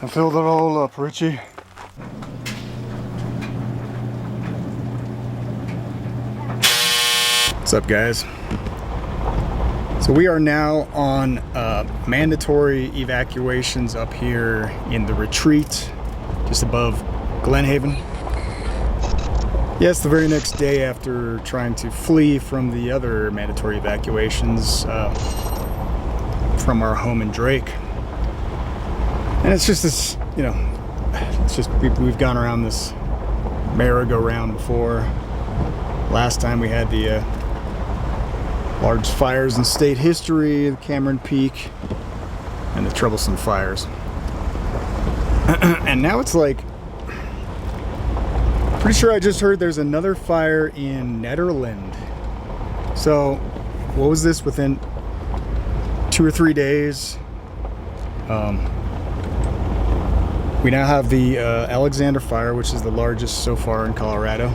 I filled it all up, Richie. What's up, guys? So we are now on mandatory evacuations up here in the retreat, just above Glenhaven. Yes, the very next day after trying to flee from the other mandatory evacuations from our home in Drake. And it's just this, you know, it's just we've gone around this merry-go-round before. Last time we had the large fires in state history, the Cameron Peak, and the troublesome fires. And now it's like, pretty sure I just heard there's another fire in Netherlands. So, what was this, within 2 or 3 days? We now have the Alexander fire, which is the largest so far in Colorado,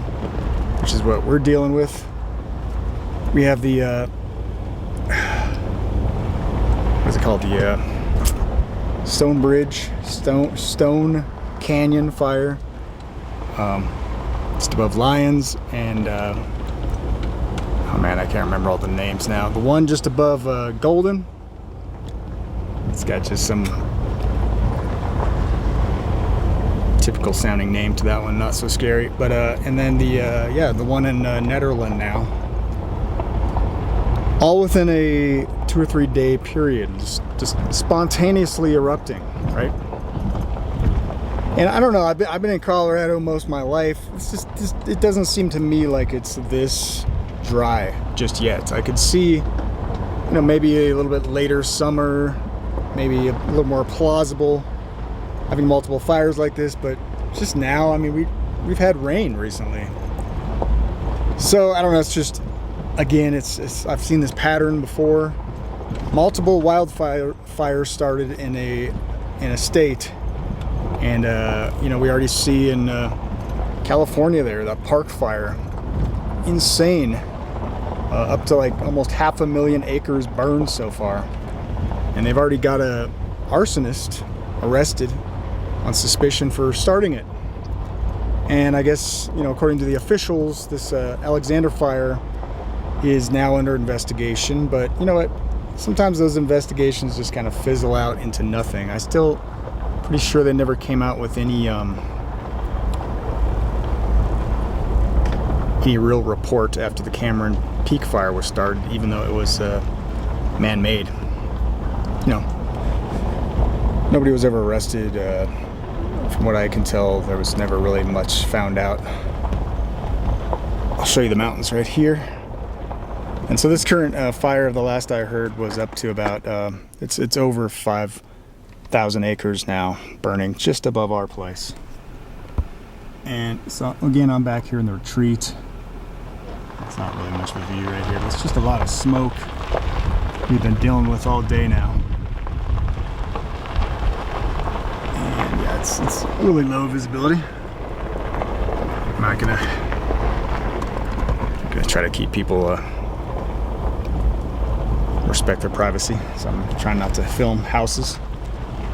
which is what we're dealing with. We have the, what's it called? The Stone Canyon fire. Just above Lyons, and oh man, I can't remember all the names now. The one just above Golden, it's got just some typical sounding name to that one, not so scary. But and then the the one in Netherlands now, all within a 2 or 3 day period, just spontaneously erupting, right? And I don't know, I've been in Colorado most of my life. It's just it doesn't seem to me like it's this dry just yet. I could see, you know, maybe a little bit later summer, maybe a little more plausible having multiple fires like this, but just now, I mean, we've had rain recently. So I don't know, it's just, again, it's I've seen this pattern before. Multiple wildfires started in a state. And, you know, we already see in California there, that Park fire, insane, up to like almost 500,000 acres burned so far. And they've already got a arsonist arrested on suspicion for starting it. And I guess, you know, according to the officials, this Alexander fire is now under investigation. But you know what? Sometimes those investigations just kind of fizzle out into nothing. Pretty sure they never came out with any real report after the Cameron Peak fire was started, even though it was man-made. You know, nobody was ever arrested. From what I can tell, there was never really much found out. I'll show you the mountains right here. And so this current fire, the last I heard, was up to about it's over 5,000 acres now, burning just above our place. And so again, I'm back here in the retreat. It's not really much of a view right here, but it's just a lot of smoke we've been dealing with all day now. And yeah, it's really low visibility. I'm not gonna try to keep people respect their privacy, so I'm trying not to film houses.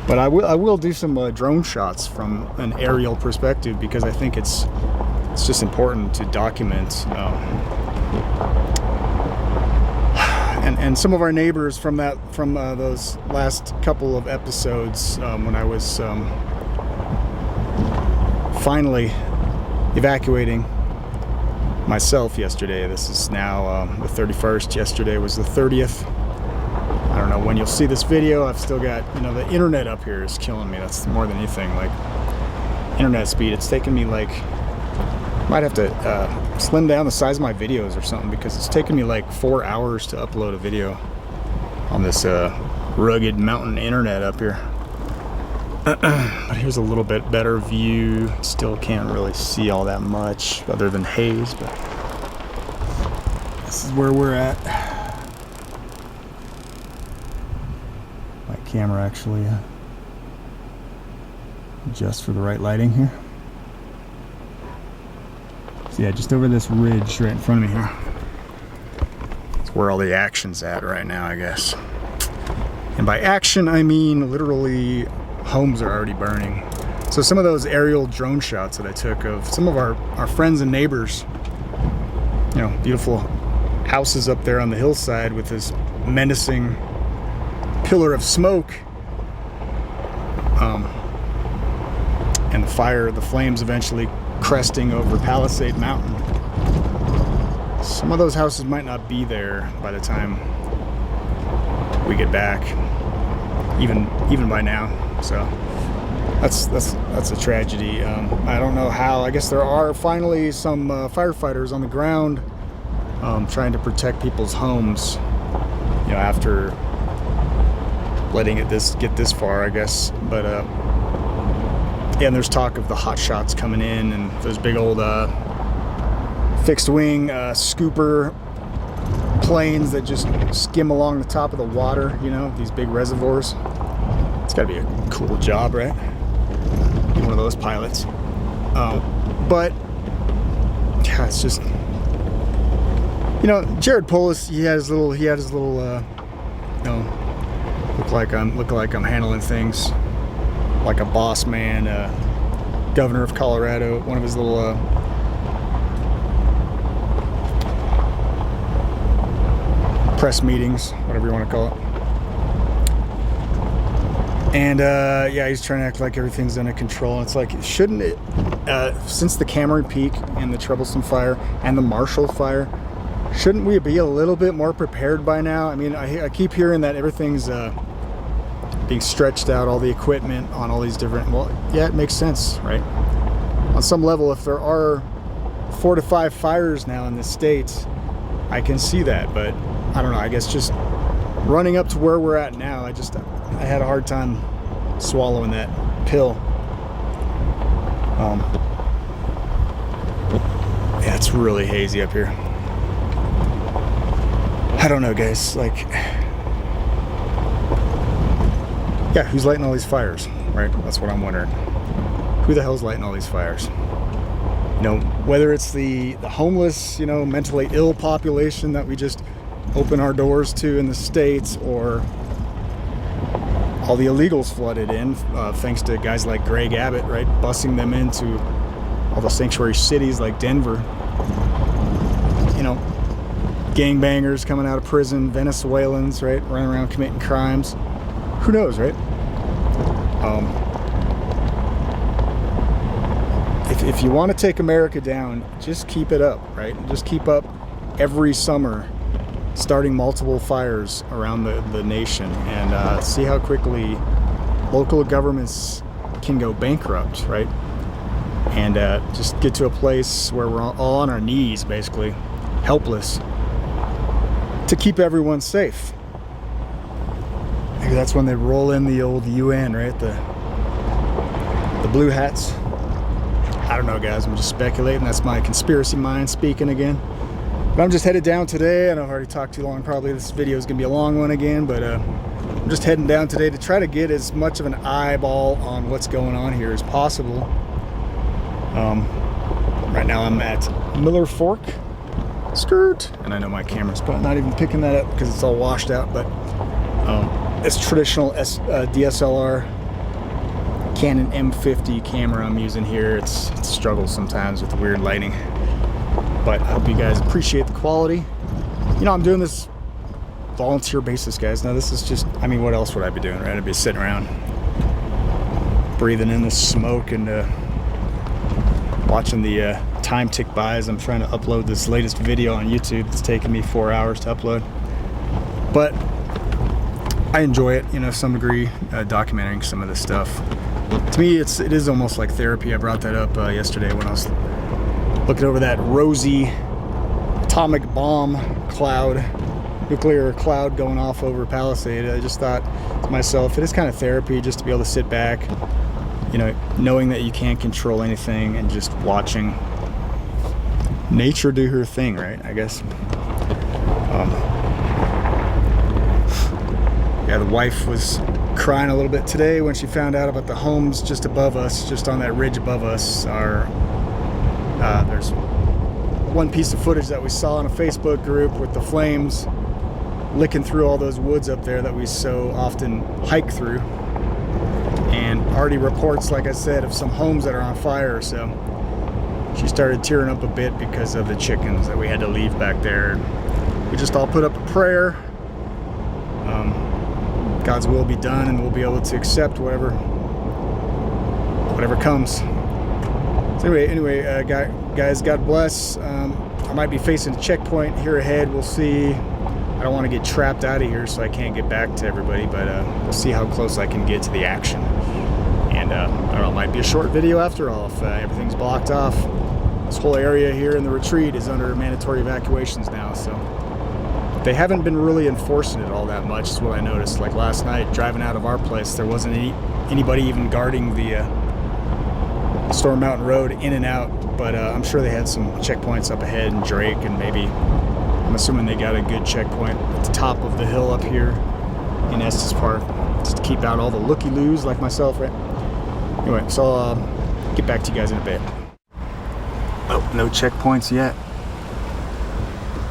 But I will do some drone shots from an aerial perspective, because I think it's just important to document. And some of our neighbors from those last couple of episodes, when I was finally evacuating myself yesterday. This is now the 31st. Yesterday was the 30th. I don't know when you'll see this video. I've still got, you know, the internet up here is killing me. That's more than anything. Like, internet speed, it's taken me like, might have to slim down the size of my videos or something, because it's taken me like 4 hours to upload a video on this rugged mountain internet up here. But here's a little bit better view. Still can't really see all that much other than haze, but this is where we're at. My camera actually adjusts for the right lighting here. So yeah, just over this ridge right in front of me here. That's where all the action's at right now, I guess. And by action, I mean literally homes are already burning. So some of those aerial drone shots that I took of some of our friends and neighbors, you know, beautiful houses up there on the hillside with this menacing pillar of smoke, and the flames eventually cresting over Palisade Mountain. Some of those houses might not be there by the time we get back, even by now. So that's a tragedy. I don't know how. I guess there are finally some firefighters on the ground trying to protect people's homes, you know, after letting it get this far, I guess. But yeah, and there's talk of the hot shots coming in and those big old fixed wing scooper planes that just skim along the top of the water, you know, these big reservoirs. It's got to be a cool job, right? Be one of those pilots. But yeah, it's just, you know, Jared Polis, he had his little you know, look like I'm handling things like a boss man, governor of Colorado. One of his little press meetings, whatever you want to call it. And yeah, he's trying to act like everything's under control. And it's like, shouldn't it, since the Cameron Peak and the Troublesome Fire and the Marshall Fire, shouldn't we be a little bit more prepared by now? I mean, I keep hearing that everything's being stretched out, all the equipment on all these different, well, yeah, it makes sense, right? On some level, if there are 4 to 5 fires now in the state, I can see that, but I don't know, I guess just running up to where we're at now, I had a hard time swallowing that pill. Yeah, it's really hazy up here. I don't know, guys, like, yeah, who's lighting all these fires, right? That's what I'm wondering. Who the hell's lighting all these fires? You know, whether it's the homeless, you know, mentally ill population that we just open our doors to in the States, or all the illegals flooded in, thanks to guys like Greg Abbott, right? Busing them into all the sanctuary cities like Denver. You know, gangbangers coming out of prison, Venezuelans, right? Running around committing crimes. Who knows, right? If you want to take America down, just keep it up, right? Just keep up every summer, starting multiple fires around the nation, and see how quickly local governments can go bankrupt, right? And just get to a place where we're all on our knees, basically, helpless, to keep everyone safe. Maybe that's when they roll in the old UN, right? The blue hats. I don't know, guys. I'm just speculating. That's my conspiracy mind speaking again. But I'm just headed down today. I know I've already talked too long. Probably this video is going to be a long one again. But I'm just heading down today to try to get as much of an eyeball on what's going on here as possible. Right now I'm at Miller Fork. Skirt. And I know my camera's not even picking that up because it's all washed out. But it's traditional DSLR Canon M50 camera I'm using here. It struggles sometimes with the weird lighting, but I hope you guys appreciate the quality. You know, I'm doing this volunteer basis, guys. Now this is just, I mean, what else would I be doing, right? I'd be sitting around breathing in the smoke and watching the time tick by as I'm trying to upload this latest video on YouTube. It's taken me 4 hours to upload, but I enjoy it, you know, to some degree, documenting some of this stuff. To me, it is almost like therapy. I brought that up yesterday when I was looking over that rosy atomic bomb cloud, nuclear cloud going off over Palisade. I just thought to myself, it is kind of therapy just to be able to sit back, you know, knowing that you can't control anything and just watching nature do her thing, right? I guess. Yeah, the wife was crying a little bit today when she found out about the homes just above us, just on that ridge above us. There's one piece of footage that we saw in a Facebook group with the flames licking through all those woods up there that we so often hike through. And already reports, like I said, of some homes that are on fire. So she started tearing up a bit because of the chickens that we had to leave back there. We just all put up a prayer. God's will be done, and we'll be able to accept whatever comes. So anyway, guys, God bless. I might be facing a checkpoint here ahead. We'll see. I don't want to get trapped out of here, so I can't get back to everybody, but we'll see how close I can get to the action. And I don't know, it might be a short video after all if everything's blocked off. This whole area here in the retreat is under mandatory evacuations now, so they haven't been really enforcing it all that much, is what I noticed. Like last night, driving out of our place, there wasn't anybody even guarding the Storm Mountain Road in and out, but I'm sure they had some checkpoints up ahead in Drake, and maybe, I'm assuming they got a good checkpoint at the top of the hill up here in Estes Park, just to keep out all the looky-loos like myself, right? Anyway, so I'll get back to you guys in a bit. Oh, no checkpoints yet.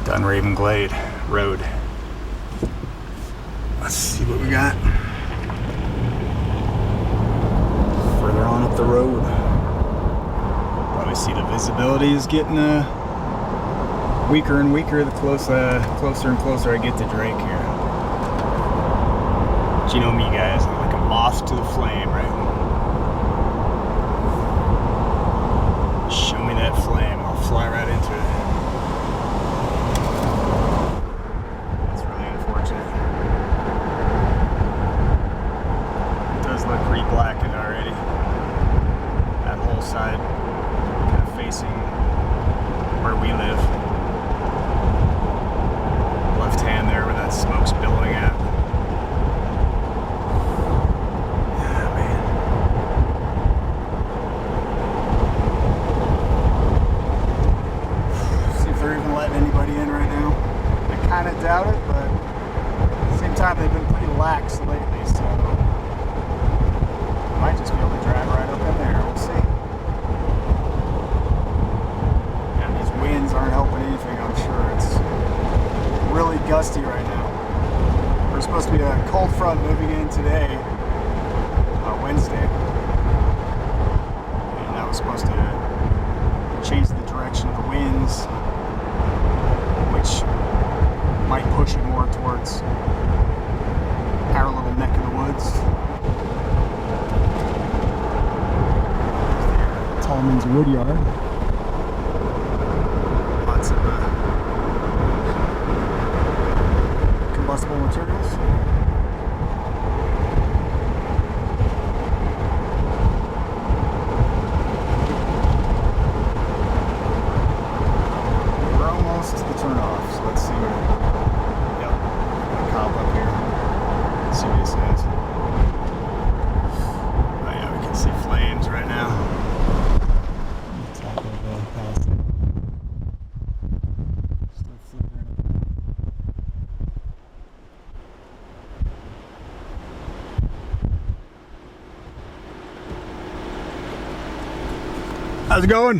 Dunraven Glade Road. Let's see what we got. Further on up the road. Probably see the visibility is getting weaker and weaker the closer and closer I get to Drake here. But you know me, guys, I'm like a moth to the flame, right? Show me that flame, I'll fly right into it. That's really unfortunate. It does look pretty blackened already. That whole side kind of facing where we live. Left hand there where that smoke's billowing at. Yeah, man. See if they're even letting anybody in right now. I kind of doubt it, but at the same time they've been pretty lax lately, so I might just be able to drive right up in there. We'll see. And these winds aren't helping anything, I'm sure. It's really gusty right now. There's supposed to be a cold front moving in today, Wednesday, and that was supposed to change the direction of the winds, which might push it more towards our little neck of the woods. Tallman's Wood Yard. Lots of combustible materials. We're almost to the turnoff, so let's see where. Yep, a cop up here. Let's see what he says. Oh yeah, we can see flames right now. Top of Palisade. Still flickering. How's it going?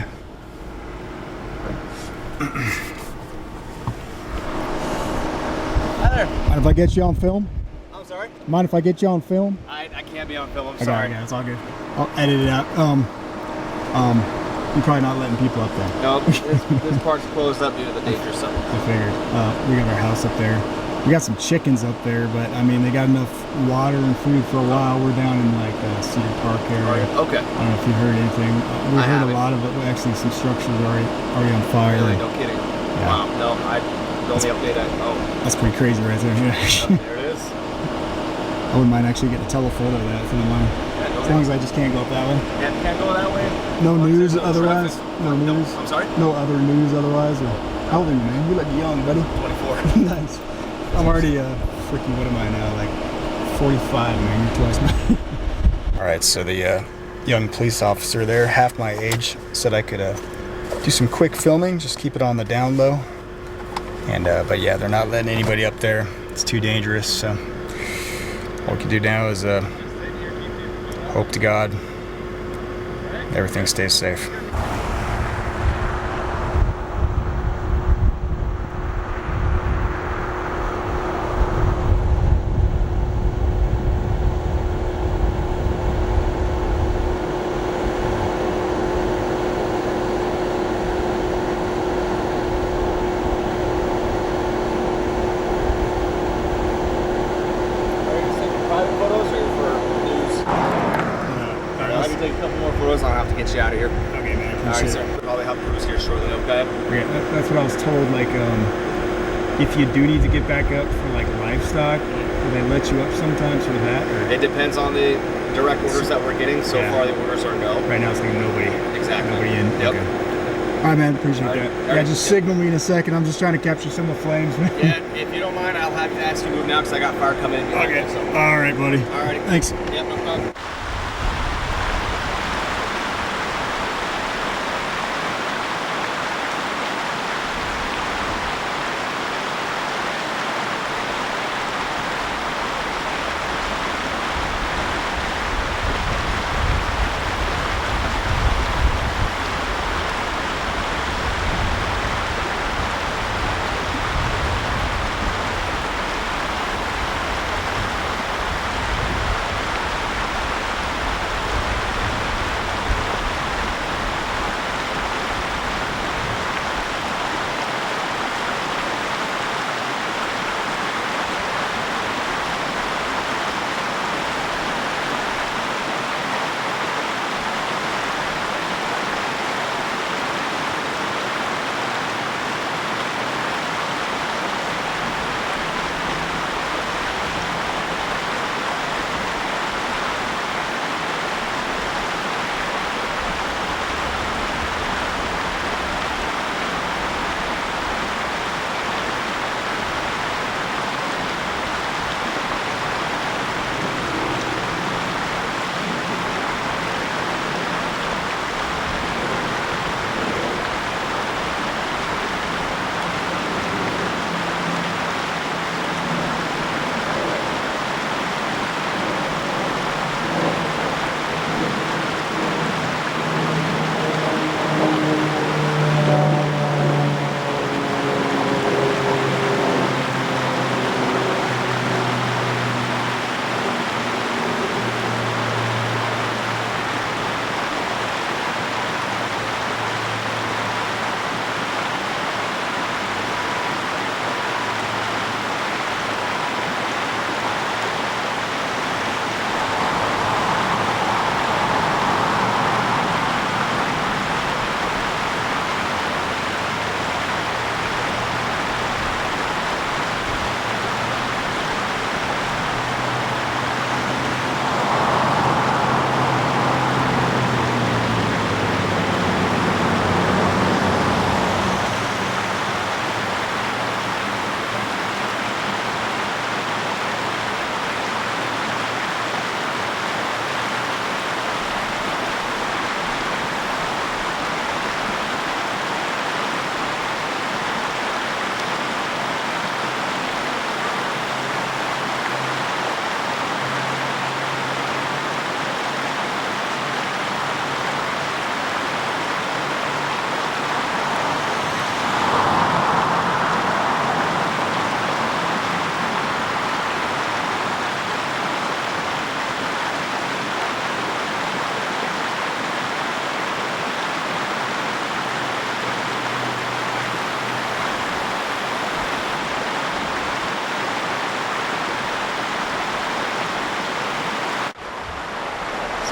Hi there. Mind if I get you on film? I'm sorry? Mind if I get you on film? I can't be on film. I'm Okay, sorry. yeah, it's all good. I'll edit it out. You're probably not letting people up there. No, this part's closed up due to the danger zone. I figured. We got our house up there. We got some chickens up there, but I mean, they got enough water and food for a while. We're down in like Cedar Park area. Okay. I don't know if you heard anything. We heard a lot of it. Actually, some structures already on fire. Really? No kidding. Yeah. Wow. No, the only update That's pretty crazy right there. Yeah. there it is. I wouldn't mind actually getting a telephoto of that if you don't mind. Yeah, As long as I just can't go up that way. Can't go that way? No news no otherwise? traffic. No news? I'm sorry? No other news otherwise? Or, how old are you, man? You look young, buddy. 24. Nice. I'm already, freaking, what am I now? Like 45, man. You're twice my Alright, so the young police officer there, half my age, said I could do some quick filming, just keep it on the down low. And, but yeah, they're not letting anybody up there. It's too dangerous, so what we can do now is hope to God everything stays safe. take a couple more photos and I'll have to get you out of here. Okay, man. All right, sir. We'll probably have crews here shortly, okay? Yeah, that's what I was told. Like, if you do need to get back up for like livestock, will they let you up sometimes for that? Or? It depends on the direct orders that we're getting. So far, the orders are no. Right now, it's like nobody. Exactly. Nobody in. Yep. Okay. All right, man. Appreciate that. Yeah, just signal me in a second. I'm just trying to capture some of the flames, man. Yeah, if you don't mind, I'll have to ask you to move now because I got fire coming in. Okay. All right, buddy. All righty. Thanks. Yep, no problem.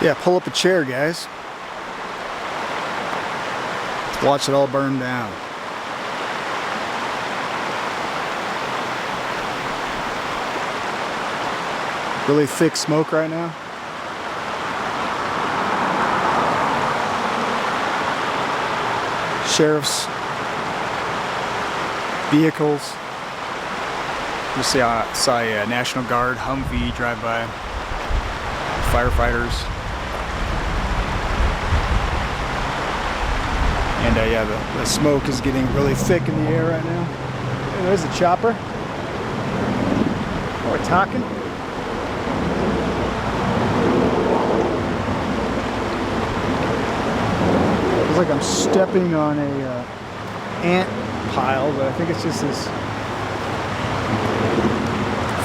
Yeah, pull up a chair, guys. Watch it all burn down. Really thick smoke right now. Sheriff's vehicles. Just saw a National Guard Humvee drive by. Firefighters. And yeah, the smoke is getting really thick in the air right now. Hey, there's a chopper. Oh, we're talking. Feels like I'm stepping on a ant pile, but I think it's just this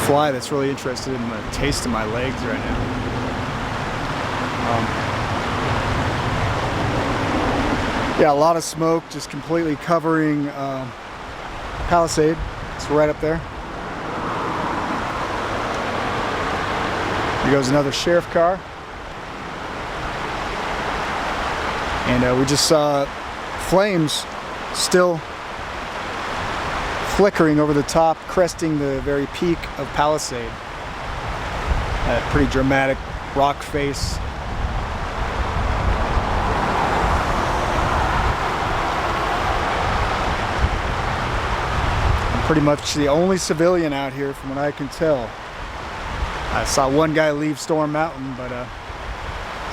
fly that's really interested in the taste of my legs right now. Yeah, a lot of smoke just completely covering Palisade. It's right up there. Here goes another sheriff car. And we just saw flames still flickering over the top, cresting the very peak of Palisade. That pretty dramatic rock face. I'm pretty much the only civilian out here from what I can tell. I saw one guy leave Storm Mountain, but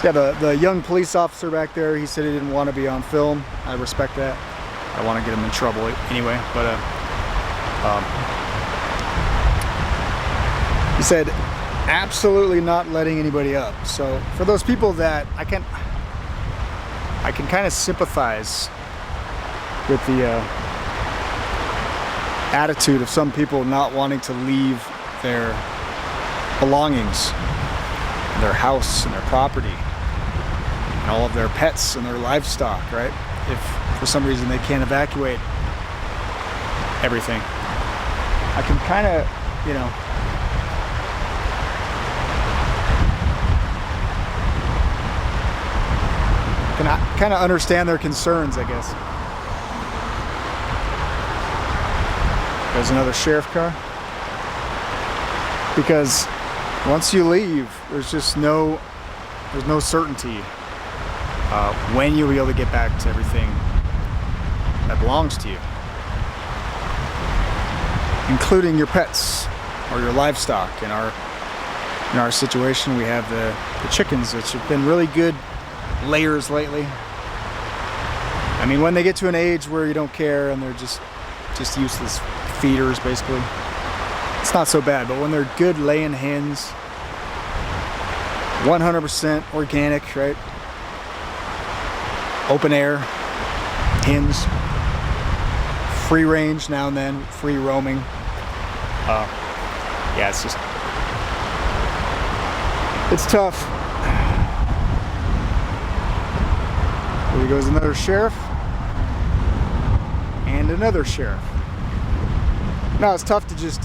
yeah, the young police officer back there, he said he didn't want to be on film. I respect that. I don't want to get him in trouble anyway, but he said absolutely not letting anybody up. So for those people that I can kind of sympathize with the attitude of some people not wanting to leave their belongings, their house and their property, and all of their pets and their livestock, right? If for some reason they can't evacuate everything. I can kind of, you know, kind of understand their concerns, I guess. There's another sheriff car. Because once you leave, there's no certainty when you'll be able to get back to everything that belongs to you, including your pets or your livestock. In our situation, we have the chickens, which have been really good layers lately. I mean, when they get to an age where you don't care and they're just useless feeders, basically, it's not so bad. But when they're good laying hens, 100% organic, right? Open air hens, free range now and then, free roaming. Yeah, it's tough. Here goes another sheriff and another sheriff. No, it's tough to just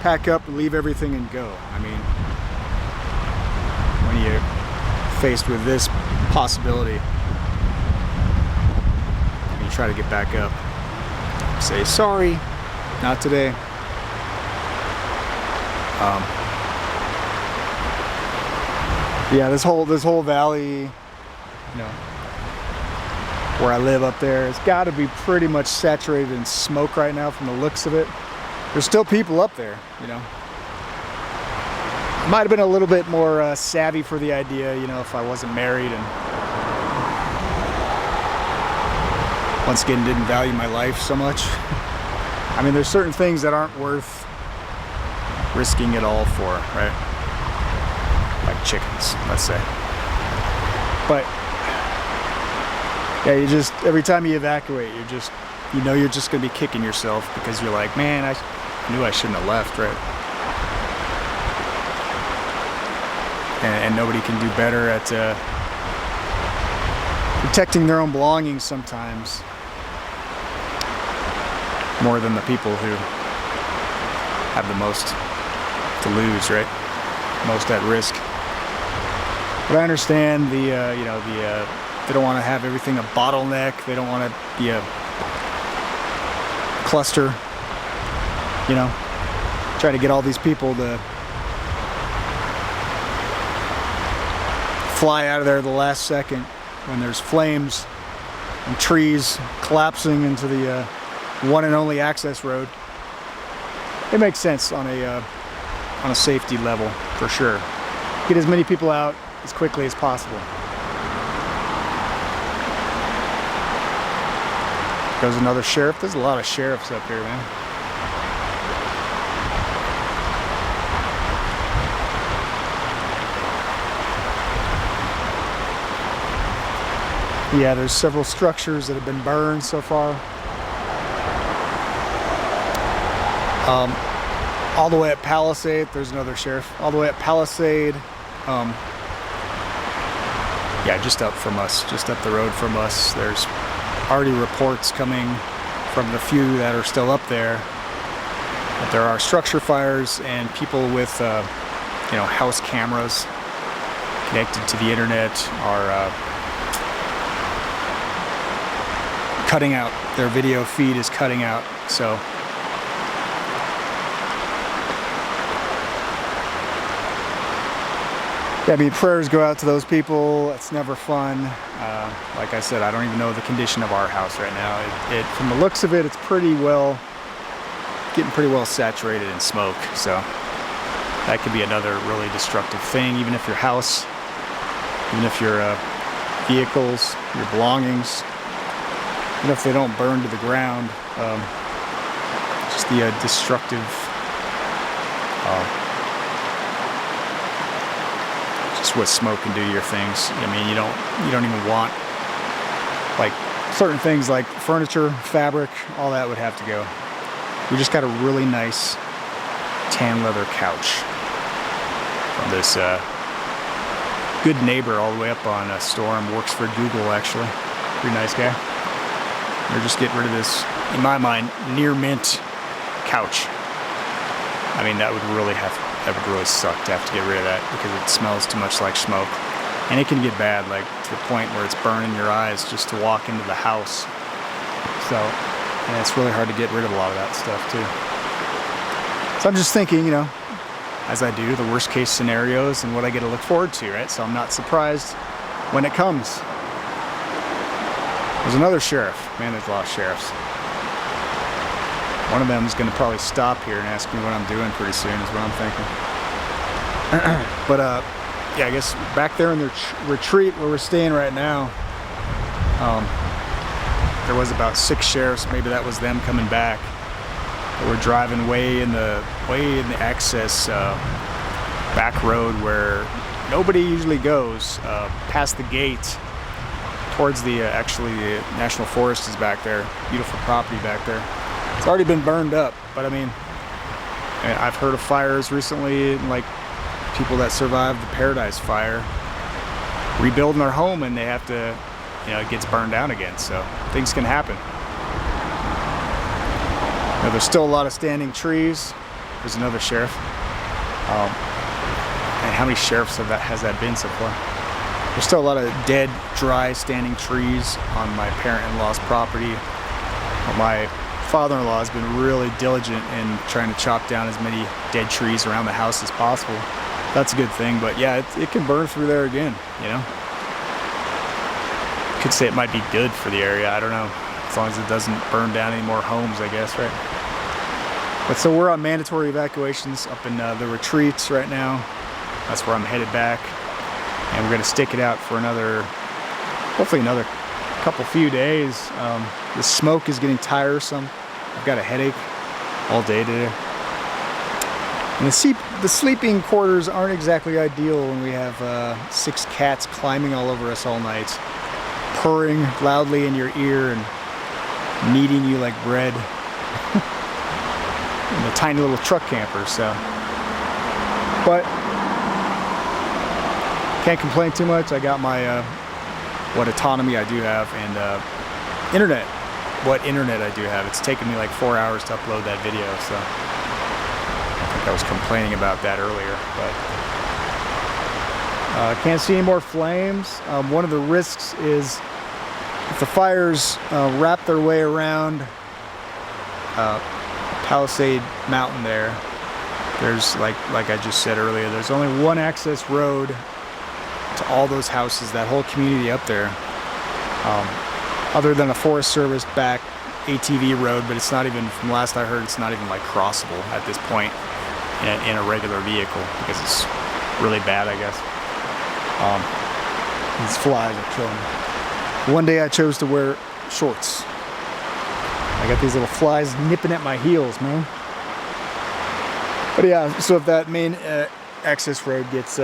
pack up and leave everything and go. I mean, when you're faced with this possibility, you try to get back up, say sorry, not today. Yeah, this whole valley, you know, where I live up there, it's got to be pretty much saturated in smoke right now from the looks of it. There's still people up there, you know. I might have been a little bit more savvy for the idea, you know, if I wasn't married and once again didn't value my life so much. I mean, there's certain things that aren't worth risking it all for, right? Like chickens, let's say. But yeah, you just, every time you evacuate, you know you're just gonna be kicking yourself because you're like, man, I knew I shouldn't have left, right? And nobody can do better at protecting their own belongings sometimes more than the people who have the most to lose, right? Most at risk. But I understand they don't want to have everything a bottleneck. They don't want to be a cluster, you know, try to get all these people to fly out of there the last second when there's flames and trees collapsing into the one and only access road. It makes sense on a safety level, for sure. Get as many people out as quickly as possible. Goes another sheriff. There's a lot of sheriffs up here, man. Yeah, there's several structures that have been burned so far. All the way at Palisade, there's another sheriff. All the way at Palisade, yeah, just up from us, just up the road from us. There's already reports coming from the few that are still up there that there are structure fires and people with, you know, house cameras connected to the internet are cutting out. Their video feed is cutting out. So yeah, I mean, prayers go out to those people. It's never fun. Like I said, I don't even know the condition of our house right now. From the looks of it, it's getting pretty well saturated in smoke. So that could be another really destructive thing, even if your house, even if your vehicles, your belongings, even if they don't burn to the ground, just the destructive, just what smoke can do to your things. I mean, you don't even want, like, certain things like furniture, fabric, all that would have to go. We just got a really nice tan leather couch from this good neighbor all the way up on Storm. Works for Google, actually. Pretty nice guy. We're just getting rid of this, in my mind, near mint couch. I mean, that would really suck to have to get rid of that because it smells too much like smoke. And it can get bad, like to the point where it's burning your eyes just to walk into the house. So, and it's really hard to get rid of a lot of that stuff too. So I'm just thinking, you know, as I do, the worst case scenarios and what I get to look forward to, right? So I'm not surprised when it comes. There's another sheriff. Man, there's a lot of sheriffs. One of them is going to probably stop here and ask me what I'm doing pretty soon, is what I'm thinking. But yeah, I guess back there in the retreat where we're staying right now, there was about 6 sheriffs. Maybe that was them coming back. We're driving way in the access back road where nobody usually goes, past the gate towards the actually the National Forest is back there. Beautiful property back there. It's already been burned up, but I mean, I've heard of fires recently, like people that survived the Paradise Fire rebuilding their home and they have to, you know, it gets burned down again. So things can happen. Now, there's still a lot of standing trees. There's another sheriff. And how many sheriffs has that been so far? There's still a lot of dead, dry, standing trees on my parent-in-law's property. My father-in-law has been really diligent in trying to chop down as many dead trees around the house as possible. That's a good thing, but yeah, it can burn through there again, you know? Could say it might be good for the area, I don't know. As long as it doesn't burn down any more homes, I guess, right? But so we're on mandatory evacuations up in the retreats right now. That's where I'm headed back. And we're gonna stick it out for hopefully another few days. The smoke is getting tiresome. I've got a headache all day today. And the sleeping quarters aren't exactly ideal when we have 6 cats climbing all over us all night, purring loudly in your ear and kneading you like bread. And a tiny little truck camper, so. But can't complain too much. I got my what autonomy I do have and internet. What internet I do have. It's taken me like 4 hours to upload that video, so I think I was complaining about that earlier. But can't see any more flames. One of the risks is if the fires wrap their way around Palisade Mountain there, there's like I just said earlier, there's only one access road to all those houses, that whole community up there, other than a Forest Service back ATV road, but it's not even, from last I heard, it's not even like crossable at this point in a regular vehicle because it's really bad, I guess. These flies are killing me. One day I chose to wear shorts. I got these little flies nipping at my heels, man. But yeah, so if that main access road gets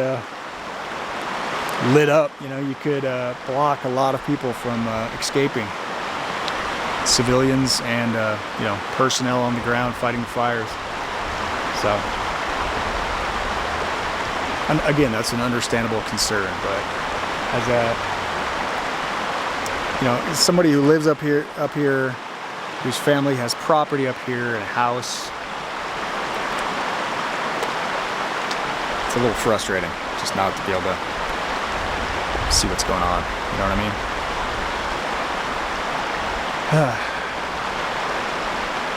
lit up, you know, you could block a lot of people from escaping. Civilians and you know, personnel on the ground fighting the fires. So, and again, that's an understandable concern, but as a, you know, as somebody who lives up here, whose family has property up here and a house, it's a little frustrating just not to be able to see what's going on. You know what I mean?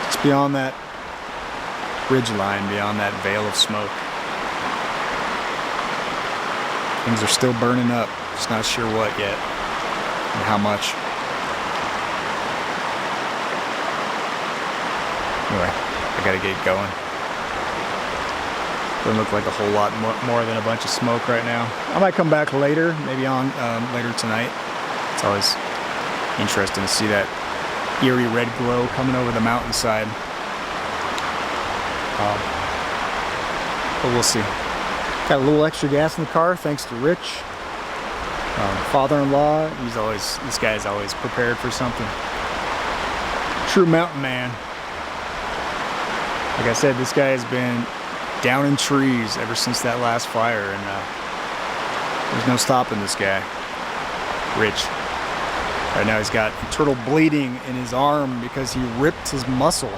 Just beyond that ridge line, beyond that veil of smoke. Things are still burning up. Just not sure what yet and how much. Anyway, I gotta get going. Doesn't look like a whole lot more than a bunch of smoke right now. I might come back later, maybe on later tonight. It's always interesting to see that eerie red glow coming over the mountainside. But we'll see. Got a little extra gas in the car thanks to Rich. Father-in-law, this guy's always prepared for something. True mountain man. Like I said, this guy has been down in trees ever since that last fire, and there's no stopping this guy. Rich. Right now he's got internal bleeding in his arm because he ripped his muscle,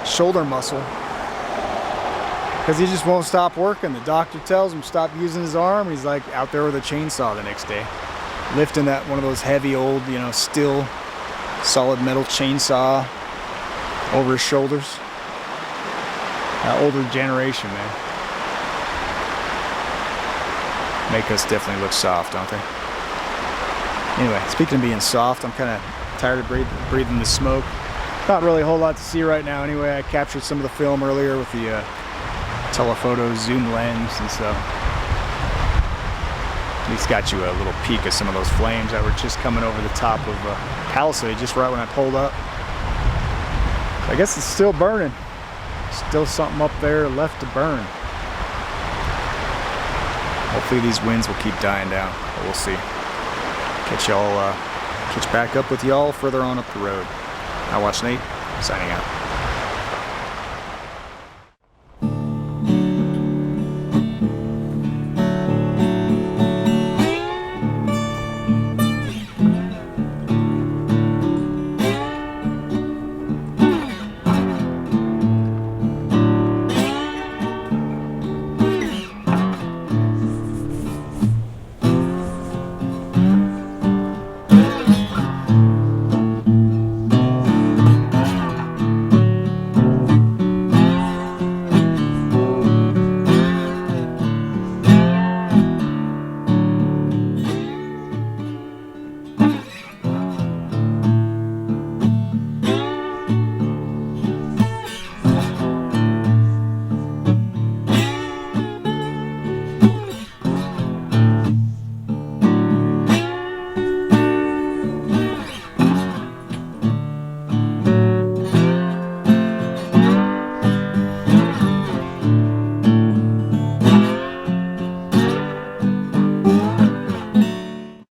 shoulder muscle, because he just won't stop working. The doctor tells him stop using his arm. He's like out there with a chainsaw the next day, lifting that one of those heavy old, steel, solid metal chainsaw over his shoulders. Older generation, man. Make us definitely look soft, don't they? Anyway, speaking of being soft, I'm kind of tired of breathing the smoke. Not really a whole lot to see right now anyway. I captured some of the film earlier with the telephoto zoom lens, and so at least got you a little peek of some of those flames that were just coming over the top of Palisade just right when I pulled up. I guess it's still burning. Still something up there left to burn. Hopefully these winds will keep dying down, but we'll see. Catch back up with y'all further on up the road. I Watch Nate, signing out.